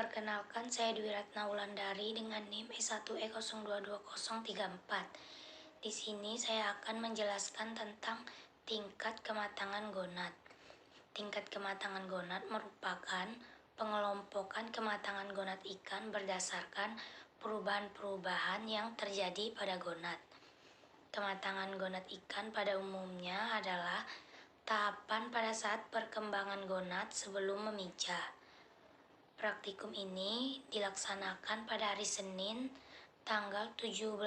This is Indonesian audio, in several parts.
Perkenalkan, saya Dwi Ratna Wulandari dengan NIM E1E022034. Di sini saya akan menjelaskan tentang tingkat kematangan gonad. Tingkat kematangan gonad merupakan pengelompokan kematangan gonad ikan berdasarkan perubahan-perubahan yang terjadi pada gonad. Kematangan gonad ikan pada umumnya adalah tahapan pada saat perkembangan gonad sebelum memijah. Praktikum ini dilaksanakan pada hari Senin, tanggal 17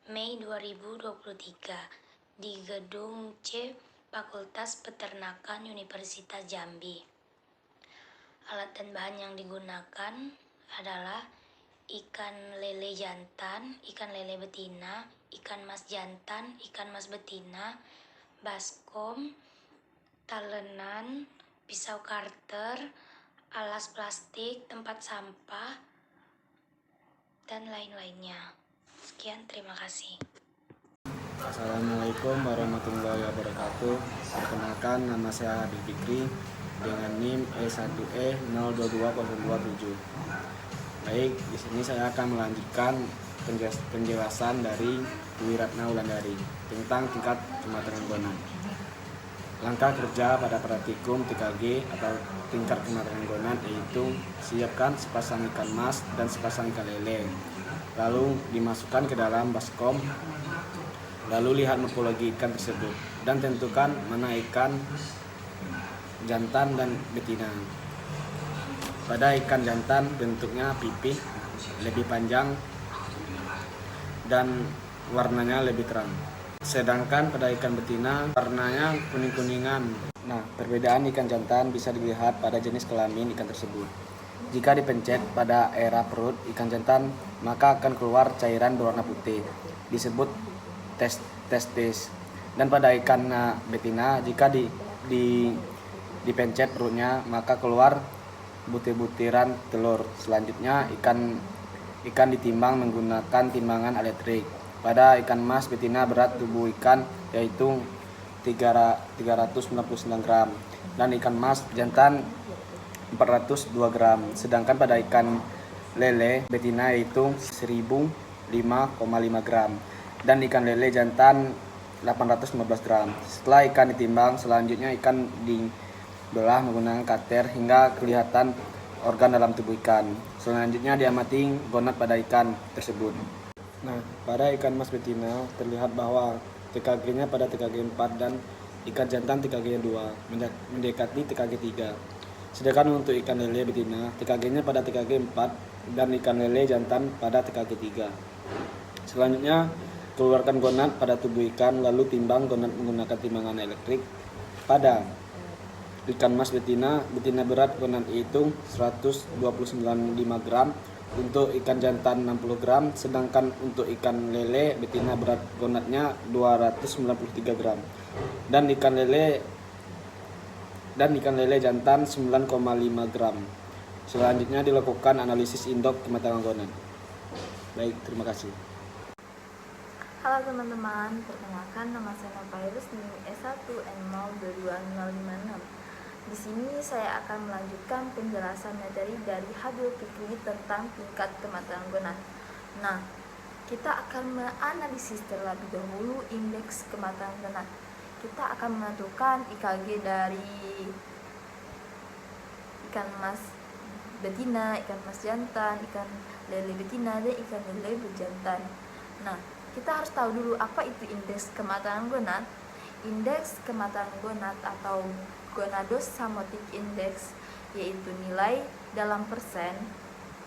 Mei 2023 di Gedung C Fakultas Peternakan Universitas Jambi. Alat dan bahan yang digunakan adalah ikan lele jantan, ikan lele betina, ikan mas jantan, ikan mas betina, baskom, talenan, pisau karter, alas plastik, tempat sampah, dan lain-lainnya. Sekian, terima kasih. Assalamualaikum warahmatullahi wabarakatuh. Perkenalkan, nama saya Habib Fikri dengan NIM E1E022027. Baik, di sini saya akan melanjutkan penjelasan dari Dwi Ratna Wulandari tentang tingkat kematangan gonad. Langkah kerja pada praktikum 3G atau tingkat kematangan gonad yaitu siapkan sepasang ikan mas dan sepasang ikan lele, lalu dimasukkan ke dalam baskom, lalu lihat morfologi ikan tersebut dan tentukan mana ikan jantan dan betina. Pada ikan jantan bentuknya pipih, lebih panjang dan warnanya lebih terang. Sedangkan pada ikan betina warnanya kuning-kuningan. Nah, perbedaan ikan jantan bisa dilihat pada jenis kelamin ikan tersebut. Jika dipencet pada area perut ikan jantan, maka akan keluar cairan berwarna putih, disebut testis. Dan pada ikan betina, jika dipencet perutnya, maka keluar butir-butiran telur. Selanjutnya ikan ditimbang menggunakan timbangan elektrik. Pada ikan mas betina berat tubuh ikan yaitu 399 gram dan ikan mas jantan 402 gram. Sedangkan pada ikan lele betina yaitu 1005,5 gram dan ikan lele jantan 815 gram. Setelah ikan ditimbang, selanjutnya ikan dibelah menggunakan cutter hingga kelihatan organ dalam tubuh ikan. Selanjutnya diamati gonad pada ikan tersebut. Nah, pada ikan mas betina terlihat bahwa TKG-nya pada TKG 4 dan ikan jantan TKG 2 mendekati TKG 3. Sedangkan untuk ikan lele betina TKG-nya pada TKG 4 dan ikan lele jantan pada TKG 3. Selanjutnya keluarkan gonad pada tubuh ikan, lalu timbang gonad menggunakan timbangan elektrik. Pada ikan mas betina berat gonad itu 129,5 gram, untuk ikan jantan 60 gram, sedangkan untuk ikan lele betina berat gonadnya 293 gram dan ikan lele jantan 9,5 gram. Selanjutnya dilakukan analisis induk kematangan gonad. Baik, terima kasih. Halo teman-teman, perkenalkan nama saya Novairus NIM E1N022056. Di sini saya akan melanjutkan penjelasan materi dari Habib Fikri tentang tingkat kematangan gonad. Nah, kita akan menganalisis terlebih dahulu indeks kematangan gonad. Kita akan menentukan IKG dari ikan mas betina, ikan mas jantan, ikan lele betina, dan ikan lele bejantan. Nah, kita harus tahu dulu apa itu indeks kematangan gonad. Indeks kematangan gonad atau Gonadosomotic Index yaitu nilai dalam persen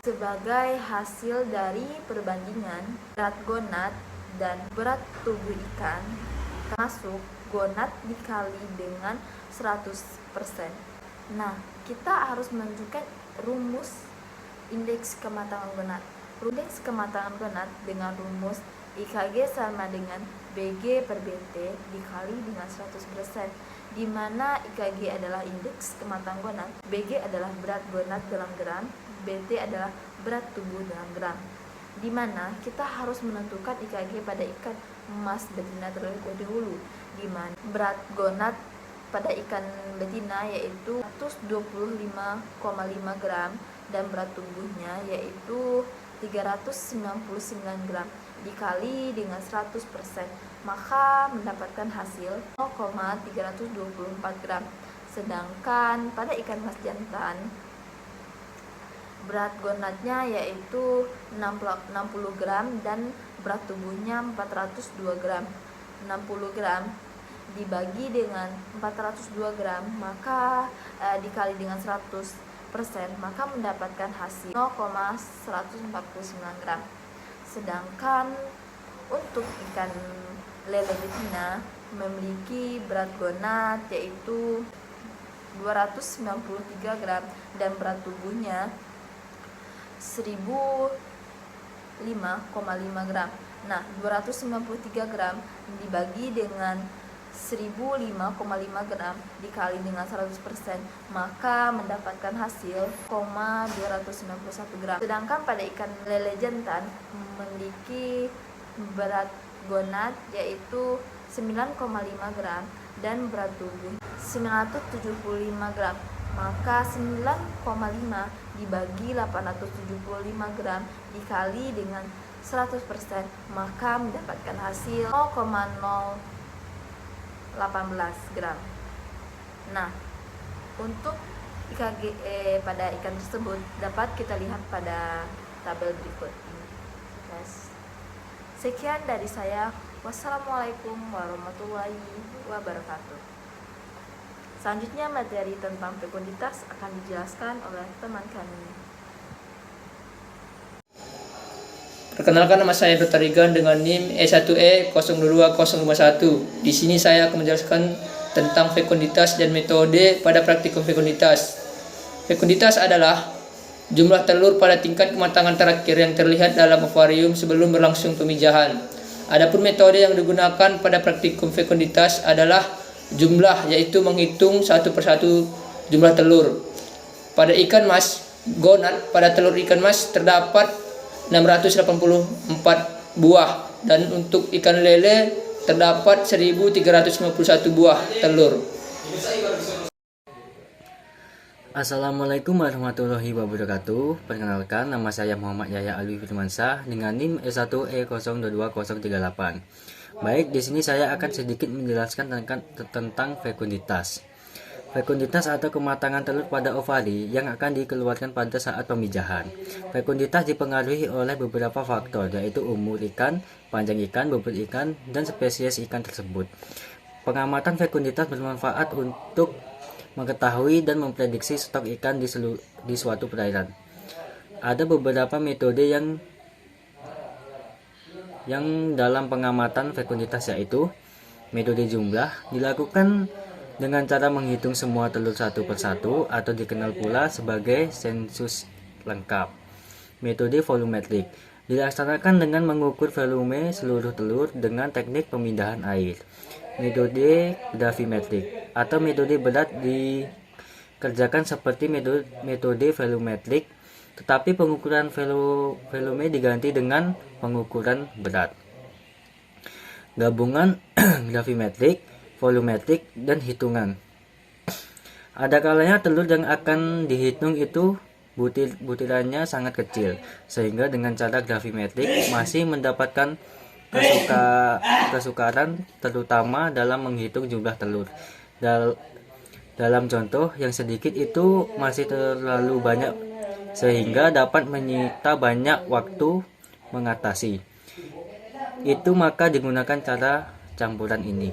sebagai hasil dari perbandingan berat gonad dan berat tubuh ikan, termasuk gonad dikali dengan 100%. Nah, kita harus menunjukkan rumus indeks kematangan gonad. Indeks kematangan gonad dengan rumus IKG sama dengan BG per BT dikali dengan 100%, di mana IKG adalah indeks kematangan gonad, BG adalah berat gonad dalam gram, BT adalah berat tubuh dalam gram. Di mana kita harus menentukan IKG pada ikan mas betina terlebih dahulu, di mana berat gonad pada ikan betina yaitu 125,5 gram dan berat tubuhnya yaitu 399 gram dikali dengan 100%, maka mendapatkan hasil 0,324 gram. Sedangkan pada ikan mas jantan berat gonadnya yaitu 60 gram dan berat tubuhnya 402 gram. 60 gram dibagi dengan 402 gram maka dikali dengan 100%, maka mendapatkan hasil 0,149 gram. Sedangkan untuk ikan lele betina memiliki berat gonad yaitu 293 gram dan berat tubuhnya 1005,5 gram. Nah, 293 gram dibagi dengan 1005,5 gram dikali dengan 100%, maka mendapatkan hasil 0,291 gram. Sedangkan pada ikan lele jantan memiliki berat gonad yaitu 9,5 gram dan berat tubuh 975 gram. Maka 9,5 dibagi 875 gram dikali dengan 100%, maka mendapatkan hasil 0,018 gram. Nah, untuk IKG pada ikan tersebut dapat kita lihat pada tabel berikut ini. Sekian dari saya. Wassalamualaikum warahmatullahi wabarakatuh. Selanjutnya materi tentang fekunditas akan dijelaskan oleh teman kami. Perkenalkan, nama saya Dr. Rigan dengan NIM E1E022051. Di sini saya akan menjelaskan tentang fekunditas dan metode pada praktikum fekunditas. Fekunditas adalah jumlah telur pada tingkat kematangan terakhir yang terlihat dalam akuarium sebelum berlangsung pemijahan. Adapun metode yang digunakan pada praktikum fekunditas adalah jumlah, yaitu menghitung satu persatu jumlah telur. Pada ikan mas gonad, pada telur ikan mas terdapat 684 buah dan untuk ikan lele terdapat 1351 buah telur. Assalamualaikum warahmatullahi wabarakatuh. Perkenalkan, nama saya Muhammad Yahya Alwi Firmansyah dengan NIM E1E022038. Baik, di sini saya akan sedikit menjelaskan tentang fekunditas. Fekunditas atau kematangan telur pada ovari yang akan dikeluarkan pada saat pemijahan. Fekunditas dipengaruhi oleh beberapa faktor, yaitu umur ikan, panjang ikan, bobot ikan, dan spesies ikan tersebut. Pengamatan fekunditas bermanfaat untuk mengetahui dan memprediksi stok ikan di suatu perairan. Ada beberapa metode yang dalam pengamatan fekunditas, yaitu metode jumlah dilakukan dengan cara menghitung semua telur satu persatu atau dikenal pula sebagai sensus lengkap. Metode volumetrik dilaksanakan dengan mengukur volume seluruh telur dengan teknik pemindahan air. Metode gravimetrik atau metode berat dikerjakan seperti metode volumetrik, tetapi pengukuran volume diganti dengan pengukuran berat. Gabungan gravimetrik, volumetrik, dan hitungan. Ada kalanya telur yang akan dihitung itu butirannya sangat kecil, sehingga dengan cara gravimetrik masih mendapatkan kesukaran terutama dalam menghitung jumlah telur. Dalam contoh yang sedikit itu masih terlalu banyak sehingga dapat menyita banyak waktu mengatasi. Itu maka digunakan cara campuran ini.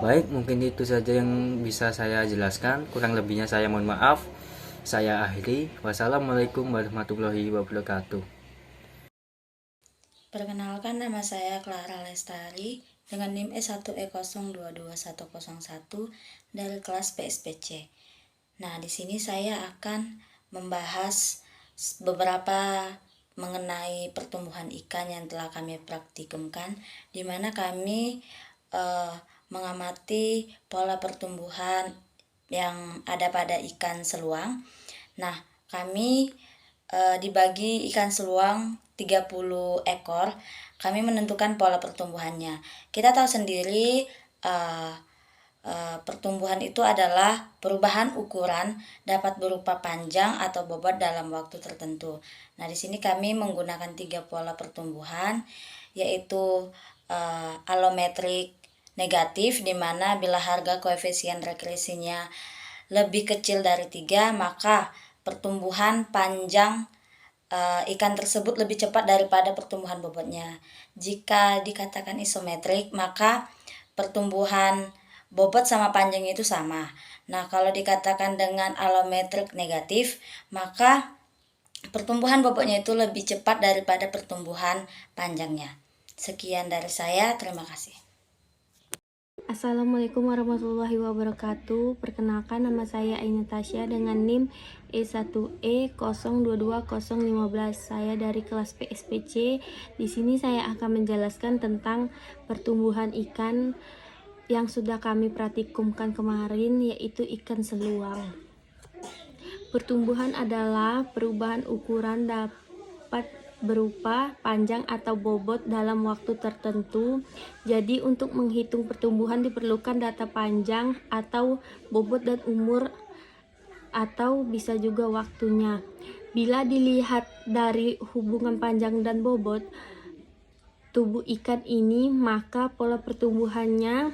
Baik, mungkin itu saja yang bisa saya jelaskan. Kurang lebihnya saya mohon maaf. Saya akhiri. Wassalamualaikum warahmatullahi wabarakatuh. Perkenalkan, nama saya Clara Lestari dengan NIM E1E022101 dari kelas PSPC. Nah, di sini saya akan membahas beberapa mengenai pertumbuhan ikan yang telah kami praktikumkan, di mana kami mengamati pola pertumbuhan yang ada pada ikan seluang. Nah, kami dibagi ikan seluang 30 ekor, kami menentukan pola pertumbuhannya. Kita tahu sendiri pertumbuhan itu adalah perubahan ukuran dapat berupa panjang atau bobot dalam waktu tertentu. Nah, di sini kami menggunakan 3 pola pertumbuhan, yaitu alometrik negatif, di mana bila harga koefisien regresinya lebih kecil dari 3, maka pertumbuhan panjang ikan tersebut lebih cepat daripada pertumbuhan bobotnya. Jika dikatakan isometrik, maka pertumbuhan bobot sama panjangnya itu sama. Nah, kalau dikatakan dengan alometrik negatif, maka pertumbuhan bobotnya itu lebih cepat daripada pertumbuhan panjangnya. Sekian dari saya, terima kasih. Assalamualaikum warahmatullahi wabarakatuh. Perkenalkan, nama saya Aina Tasya dengan NIM E1E022015. Saya dari kelas PSPC. Di sini saya akan menjelaskan tentang pertumbuhan ikan yang sudah kami praktikumkan kemarin, yaitu ikan seluang. Pertumbuhan adalah perubahan ukuran dapat berupa panjang atau bobot dalam waktu tertentu. Jadi untuk menghitung pertumbuhan diperlukan data panjang atau bobot dan umur, atau bisa juga waktunya. Bila dilihat dari hubungan panjang dan bobot tubuh ikan ini, maka pola pertumbuhannya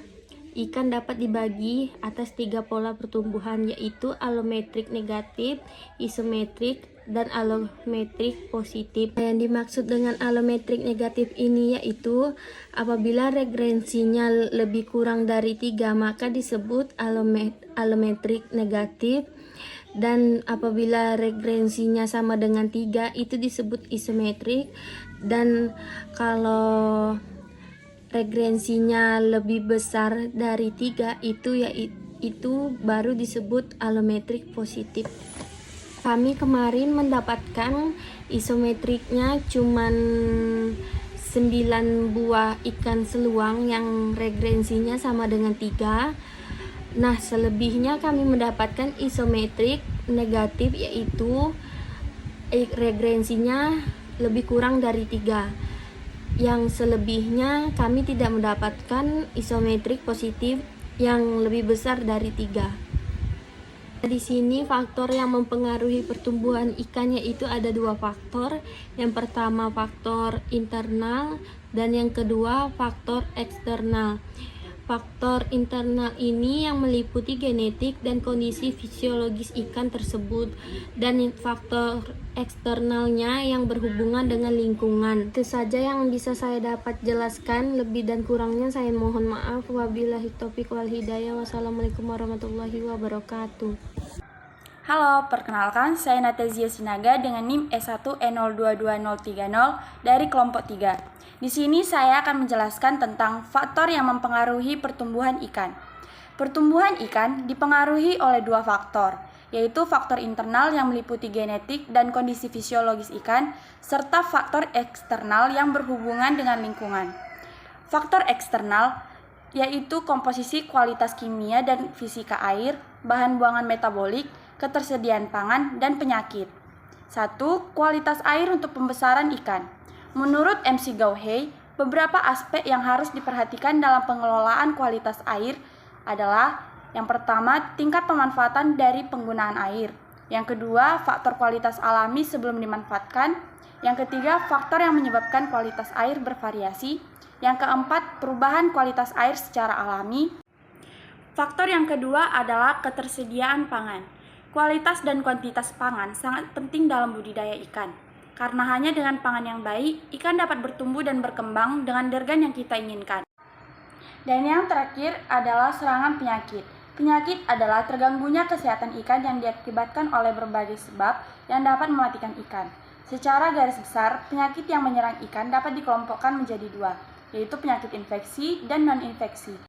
ikan dapat dibagi atas 3 pola pertumbuhan, yaitu alometrik negatif, isometrik, dan alometrik positif. Yang dimaksud dengan alometrik negatif ini yaitu apabila regresinya lebih kurang dari 3, maka disebut alometrik negatif, dan apabila regresinya sama dengan 3 itu disebut isometrik, dan kalau regresinya lebih besar dari 3 itu baru disebut alometrik positif. Kami kemarin mendapatkan isometriknya cuman 9 buah ikan seluang yang regresinya sama dengan 3. Nah, selebihnya kami mendapatkan isometrik negatif, yaitu regresinya lebih kurang dari 3. Yang selebihnya kami tidak mendapatkan isometrik positif yang lebih besar dari 3. Di sini faktor yang mempengaruhi pertumbuhan ikan yaitu ada 2 faktor. Yang pertama faktor internal dan yang kedua faktor eksternal. Faktor internal ini yang meliputi genetik dan kondisi fisiologis ikan tersebut, dan faktor eksternalnya yang berhubungan dengan lingkungan. Itu saja yang bisa saya dapat jelaskan, lebih dan kurangnya saya mohon maaf. Wabillahi taufiq wal hidayah. Wassalamualaikum warahmatullahi wabarakatuh. Halo, perkenalkan saya Natazia Sinaga dengan NIM E1E022030 dari kelompok 3. Di sini saya akan menjelaskan tentang faktor yang mempengaruhi pertumbuhan ikan. Pertumbuhan ikan dipengaruhi oleh 2 faktor, yaitu faktor internal yang meliputi genetik dan kondisi fisiologis ikan, serta faktor eksternal yang berhubungan dengan lingkungan. Faktor eksternal yaitu komposisi, kualitas kimia dan fisika air, bahan buangan metabolik, ketersediaan pangan, dan penyakit. 1. Kualitas air untuk pembesaran ikan. Menurut MC Gauhey, beberapa aspek yang harus diperhatikan dalam pengelolaan kualitas air adalah: yang pertama, tingkat pemanfaatan dari penggunaan air. Yang kedua, faktor kualitas alami sebelum dimanfaatkan. Yang ketiga, faktor yang menyebabkan kualitas air bervariasi. Yang keempat, perubahan kualitas air secara alami. Faktor yang kedua adalah ketersediaan pangan. Kualitas dan kuantitas pangan sangat penting dalam budidaya ikan. Karena hanya dengan pangan yang baik, ikan dapat bertumbuh dan berkembang dengan dergan yang kita inginkan. Dan yang terakhir adalah serangan penyakit. Penyakit adalah terganggunya kesehatan ikan yang diakibatkan oleh berbagai sebab yang dapat mematikan ikan. Secara garis besar, penyakit yang menyerang ikan dapat dikelompokkan menjadi 2, yaitu penyakit infeksi dan non-infeksi.